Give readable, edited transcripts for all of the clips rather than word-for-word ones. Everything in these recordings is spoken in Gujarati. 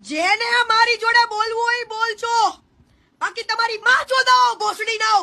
જેને મારી જોડે બોલવું હોય બોલજો, બાકી તમારી માં ચોદાઓ ભોસડી નાઓ.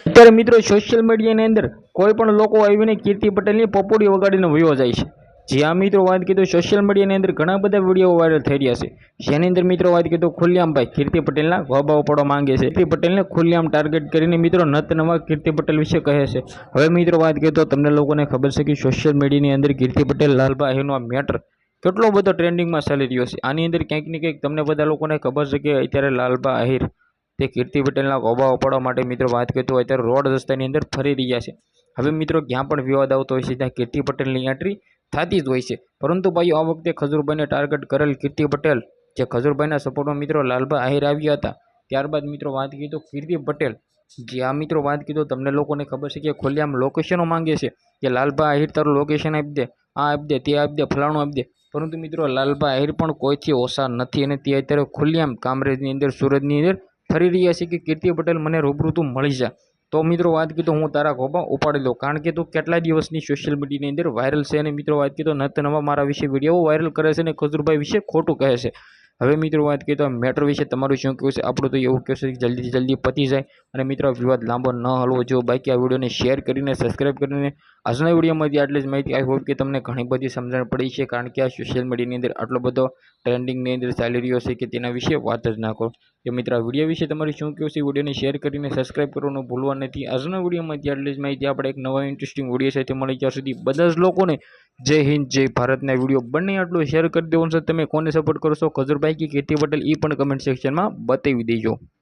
અત્યારે મિત્રો સોશિયલ મીડિયાની અંદર કોઈ પણ લોકો આવીને કીર્તિ પટેલની પપોડી વગાડીને વયો જાય છે. જ્યાં મિત્રો વાત કીધું સોશિયલ મીડિયાની અંદર ઘણા બધા વિડીયો વાયરલ થઈ રહ્યા છે. જેની અંદર મિત્રો વાત કીધું ખુલ્લેઆમ ભાઈ કીર્તિ પટેલના ગોબા ઉપાડવા માંગે છે. કીર્તિ પટેલને ખુલ્લેઆમ ટાર્ગેટ કરીને મિત્રો નત નવા કીર્તિ પટેલ વિશે કહે છે. હવે મિત્રો વાત કીધું તો તમને લોકોને ખબર છે કે સોશિયલ મીડિયાની અંદર કીર્તિ પટેલ લાલબા આહિરનો આ મેટર કેટલો બધો ટ્રેન્ડિંગમાં ચાલી રહ્યો છે. આની અંદર ક્યાંક ને ક્યાંક તમને બધા લોકોને ખબર છે કે અત્યારે લાલબા આહિર તે કીર્તિ પટેલના ગોબા ઉપાડવા માટે મિત્રો વાત કરીએ તો અત્યારે રોડ રસ્તાની અંદર ફરી રહ્યા છે. હવે મિત્રો જ્યાં પણ વિવાદ આવતો હોય છે ત્યાં કીર્તિ પટેલની એન્ટ્રી થતી જ હોય છે. પરંતુ ભાઈ આ વખતે ખજૂરભાઈને ટાર્ગેટ કરેલ કીર્તિ પટેલ જે ખજૂરભાઈના સપોર્ટમાં મિત્રો લાલબા આહિર આવ્યા હતા. ત્યારબાદ મિત્રો વાત કરીએ તો કીર્તિ પટેલ જે આ મિત્રો વાત કીધો તમને લોકોને ખબર છે કે ખુલ્લેઆમ લોકેશનો માંગે છે કે લાલબા આહિર તારું લોકેશન આપી દે, આ આપી દે, તે આપી દે, ફલાણું આપી દે. પરંતુ મિત્રો લાલબા આહિર પણ કોઈથી ઓછા નથી અને તે અત્યારે ખુલ્લેઆમ કામરેજની અંદર સુરતની અંદર ફરી રહ્યા છે કે કીર્તિ પટેલ મને રૂબરૂ તું મળી જા તો મિત્રો વાત કીધું હું તારા ગોબા ઉપાડી લઉં. કારણ કે તું કેટલા દિવસની સોશિયલ મીડિયાની અંદર વાયરલ છે અને મિત્રો વાત કીધું નત નવા મારા વિશે વિડીયો વાયરલ કરે છે અને ખજૂરભાઈ વિશે ખોટું કહે છે. હવે મિત્રો વાત કરીએ તો મેટર વિશે તમારું શું કહેવું છે? આપણું તો એવું કહેશે કે જલ્દીથી જલ્દી પતી જાય અને મિત્રો વિવાદ લાંબો ન હલવો જો. બાકી આ વિડીયોને શેર કરીને સબસ્ક્રાઈબ કરીને આજના વિડીયોમાંથી આટલી જ માહિતી. આઈ હોપ કે તમને ઘણી બધી સમજણ પડી છે. કારણ કે આ સોશિયલ મીડિયાની અંદર આટલો બધો ટ્રેન્ડિંગની અંદર ચાલી રહ્યો છે કે તેના વિશે વાત જ ના કરો. તો મિત્રો આ વિડીયો વિશે તમારું શું કહેવું છે? વિડીયોને શેર કરીને સબસ્ક્રાઈબ કરવાનું ભૂલવા નથી. આજના વિડીયોમાંથી આટલી જ માહિતી. આપણે એક નવા ઇન્ટરેસ્ટિંગ વિડીયો સાથે મળી ત્યાં સુધી બધા જ લોકોને જય હિન્દ જય ભારતના વિડીયો બંને આટલું શેર કરી દેવાનું છે. તમે કોને સપોર્ટ કરશો, ખજૂરભાઈ કે કીર્તિ પટેલ, એ પણ કમેન્ટ સેક્શનમાં બતાવી દેજો.